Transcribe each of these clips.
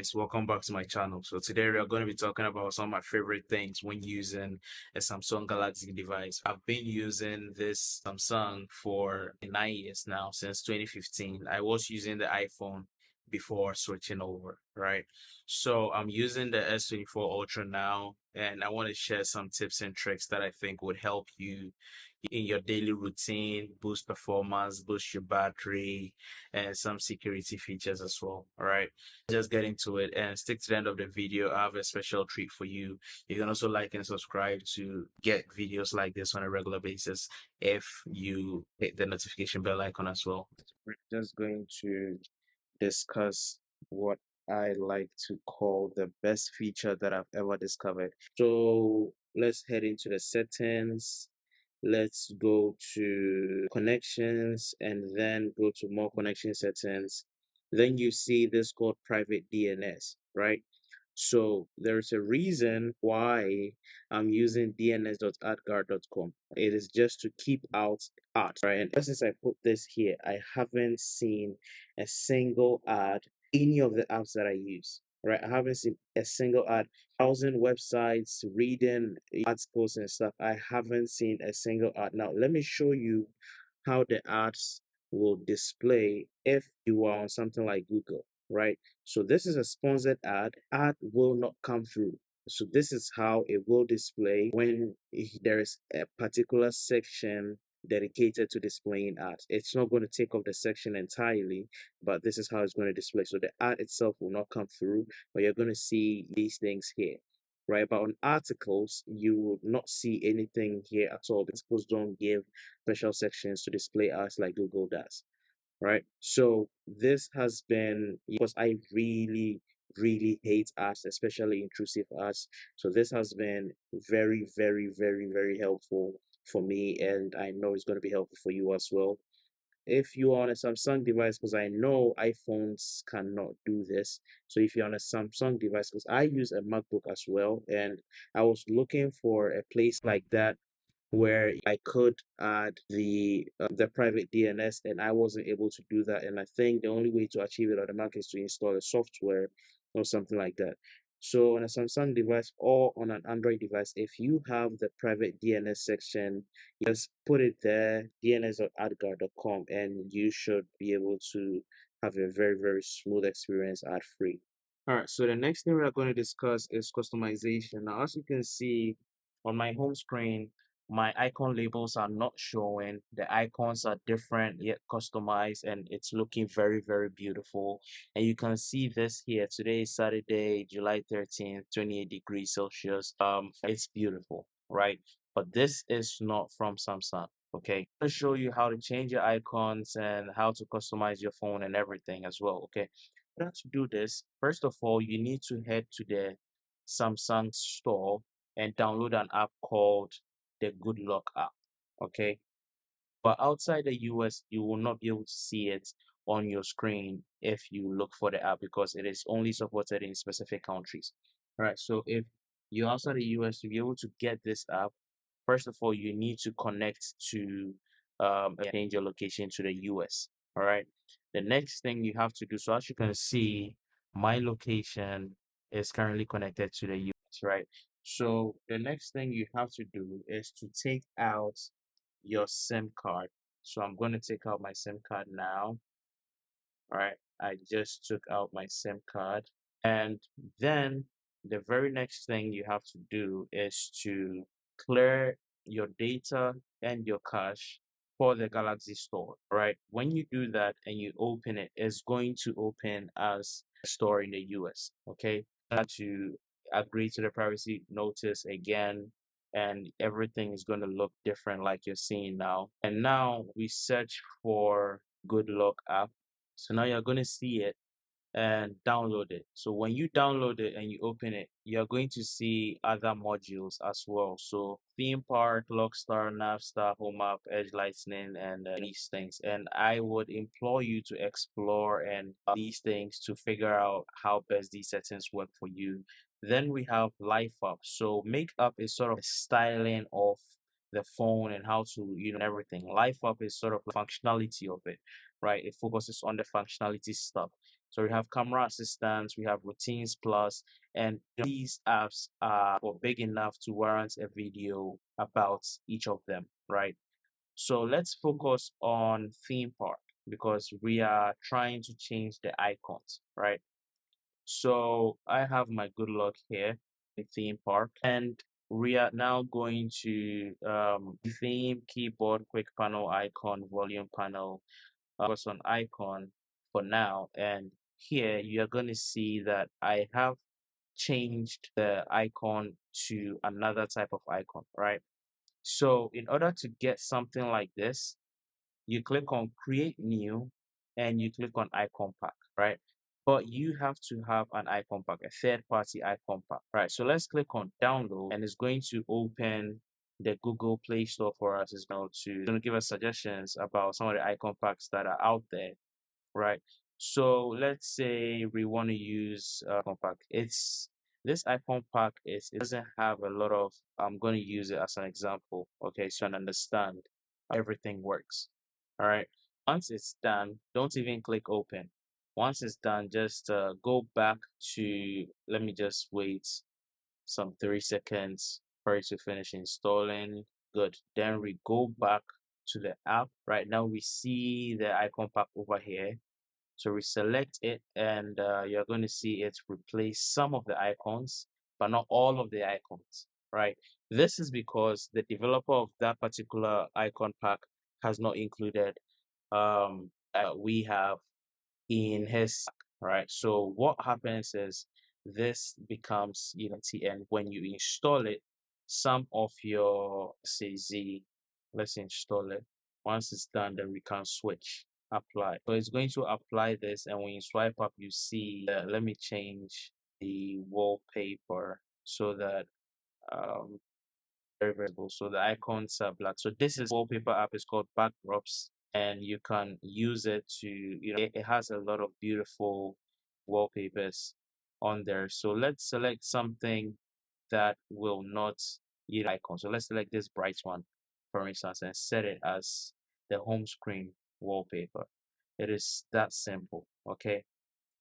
guys, welcome back to my channel. So today we are going to be talking about some of my favorite things when using a Samsung Galaxy device. I've been using this Samsung for 9 years now, since 2015. I was using the iPhone before switching over, right? So I'm using the S24 Ultra now, and I want to share some tips and tricks that I think would help you in your daily routine, boost performance, boost your battery, and some security features as well. All right, just get into it and stick to the end of the video. I have a special treat for you. You can also like and subscribe to get videos like this on a regular basis if you hit the notification bell icon as well. We're just going to discuss what I like to call the best feature that I've ever discovered. So let's head into the settings. Let's go to connections and then go to more connection settings. Then you see this called private DNS, right? So there's a reason why I'm using dns.adguard.com. It is just to keep out ads, right? And ever since I put this here, I haven't seen a single ad any of the apps that I use. Right, I haven't seen a single ad. Browsing websites, reading articles and stuff. I haven't seen a single ad. Now, let me show you how the ads will display if you are on something like Google, right? So this is a sponsored ad. Ad will not come through. So this is how it will display when there is a particular section dedicated to displaying ads. It's not going to take off the section entirely, but this is how it's going to display. So the ad itself will not come through, but you're going to see these things here, right? But on articles, you will not see anything here at all. The articles don't give special sections to display ads like Google does, right? So this has been, because I really hate ads, especially intrusive ads. So this has been very helpful for me, and I know it's going to be helpful for you as well if you are on a Samsung device, because I know iPhones cannot do this. So if you're on a Samsung device, because I use a MacBook as well, and I was looking for a place like that where I could add the private DNS, and I wasn't able to do that. And I think the only way to achieve it on the Mac is to install a software or something like that. So on a Samsung device or on an Android device, if you have the private DNS section, just put it there, dns.adguard.com, and you should be able to have a very smooth experience ad free. All right, so the next thing we are going to discuss is customization. Now, as you can see on my home screen, my icon labels are not showing. The icons are different yet customized, and it's looking very beautiful. And you can see this here. Today is Saturday, July 13th, 28 degrees Celsius. It's beautiful, right? But this is not from Samsung. Okay, I'll show you how to change your icons and how to customize your phone and everything as well. Okay, in order to do this, first of all, you need to head to the Samsung store and download an app called the Good Luck app. Okay, but outside the US, you will not be able to see it on your screen if you look for the app because it is only supported in specific countries. All right, so if you're outside the US to be able to get this app, first of all, you need to connect to change your location to the US. All right. The next thing you have to do, so as you can see, my location is currently connected to the US, right? So the next thing you have to do is to take out your SIM card. So I'm going to take out my SIM card now. All right. I just took out my SIM card. And then the very next thing you have to do is to clear your data and your cache for the Galaxy Store, right? When you do that and you open it, it's going to open as a store in the US, okay? To agree to the privacy notice again, and everything is going to look different like you're seeing now. And now we search for Good Luck app. So now you're going to see it and download it. So when you download it and you open it, you're going to see other modules as well. So theme park, Lockstar, Navstar, Home App, Edge Lightning, and these things. And I would implore you to explore and these things to figure out how best these settings work for you. Then we have Life Up. So Makeup is sort of styling of the phone and how to, everything. Life Up is sort of the functionality of it, right? It focuses on the functionality stuff. So we have camera assistance, we have routines plus, and these apps are big enough to warrant a video about each of them, right? So let's focus on theme park because we are trying to change the icons, right? So I have my good luck here, the theme park, and we are now going to theme keyboard quick panel icon volume panel focus on icon for now. And here you're going to see that I have changed the icon to another type of icon, right? So in order to get something like this, you click on create new and you click on icon pack, right? But you have to have an icon pack, a third party icon pack, right? So let's click on download and it's going to open the Google Play Store for us. It's going to give us suggestions about some of the icon packs that are out there, right? So let's say we want to use icon pack. It's this icon pack is it doesn't have a lot of. I'm going to use it as an example, okay, so you understand how everything works. All right. Once it's done, don't even click open. Once it's done, just go back to. Let me just wait some 3 seconds for it to finish installing. Good. Then we go back to the app. Right now we see the icon pack over here. So we select it and you're going to see it replace some of the icons, but not all of the icons, right? This is because the developer of that particular icon pack has not included we have in his right. So what happens is this becomes TN when you install it. Some of your say Z, let's install it. Once it's done, then we can switch apply. So it's going to apply this, and when you swipe up, you see. Let me change the wallpaper so that very visible. So the icons are black. So this is wallpaper app is called Backdrops, and you can use it to it has a lot of beautiful wallpapers on there. So let's select something that will not icon. So let's select this bright one, for instance, and set it as the home screen wallpaper. It is that simple. Okay.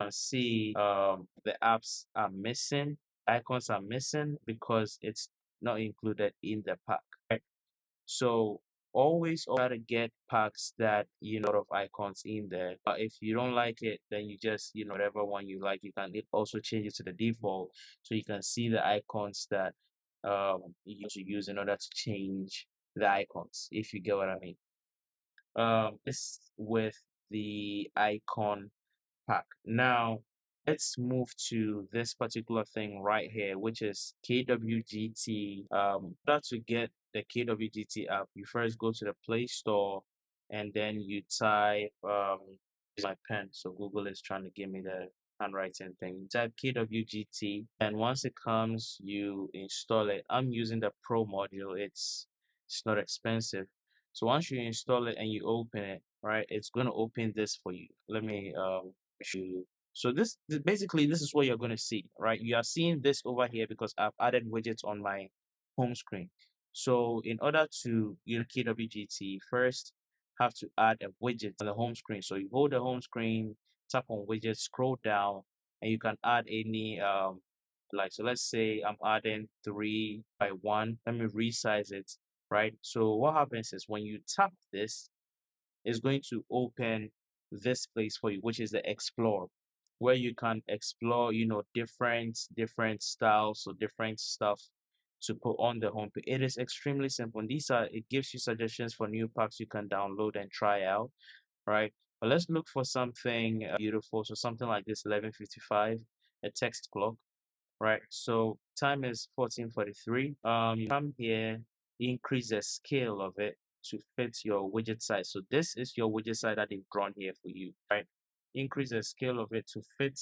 And see the apps are missing, icons are missing because it's not included in the pack, right? So always try to get packs that lot of icons in there. But if you don't like it, then you just whatever one you like, you can also change it to the default so you can see the icons that you to use in order to change the icons, if you get what I mean. This with the icon pack. Now, let's move to this particular thing right here, which is KWGT. In order to get the KWGT app, you first go to the Play Store and then you type use my pen. So Google is trying to give me the handwriting thing. You type KWGT, and once it comes, you install it. I'm using the Pro module. It's not expensive. So once you install it and you open it, right, it's going to open this for you. Let me you. So basically this is what you're going to see, right? You are seeing this over here because I've added widgets on my home screen. So in order to KWGT, first have to add a widget on the home screen. So you hold the home screen, tap on widget, scroll down, and you can add any like, so let's say I'm adding 3x1. Let me resize it, right? So what happens is when you tap this, is going to open this place for you, which is the explore, where you can explore, different styles or different stuff to put on the homepage. It is extremely simple. And it gives you suggestions for new packs you can download and try out, right? But let's look for something beautiful. So something like this 11:55, a text clock, right? So time is 14:43. You come here, increase the scale of it to fit your widget size. So this is your widget size that they've drawn here for you, right? Increase the scale of it to fit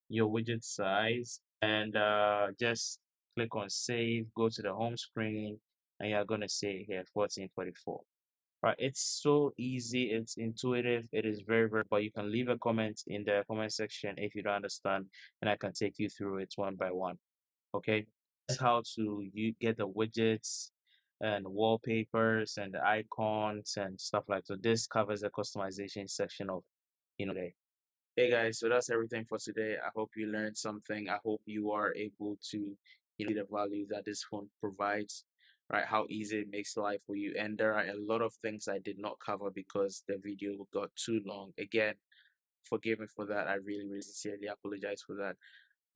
your widget size, and just click on save, go to the home screen, and you're gonna say here 14:44. Right, it's so easy, it's intuitive, it is very, but you can leave a comment in the comment section if you don't understand, and I can take you through it one by one. Okay, that's how to you get the widgets and wallpapers and the icons and stuff like. So this covers the customization section of today. Hey guys, so that's everything for today. I hope you learned something. I hope you are able to, see the value that this phone provides, right? How easy it makes life for you. And there are a lot of things I did not cover because the video got too long. Again, forgive me for that. I really, really sincerely apologize for that.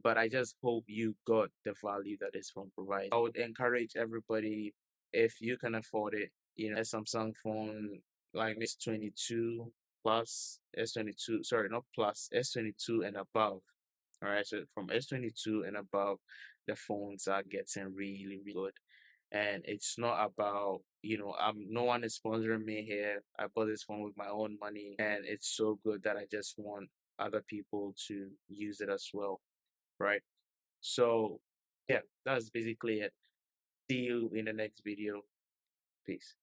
But I just hope you got the value that this phone provides. I would encourage everybody, if you can afford it, a Samsung phone like S22 plus, S22, sorry, not plus, S22 and above. All right, so from S22 and above, the phones are getting really, really good. And it's not about, no one is sponsoring me here. I bought this phone with my own money, and it's so good that I just want other people to use it as well, right? So, yeah, that's basically it. See you in the next video. Peace.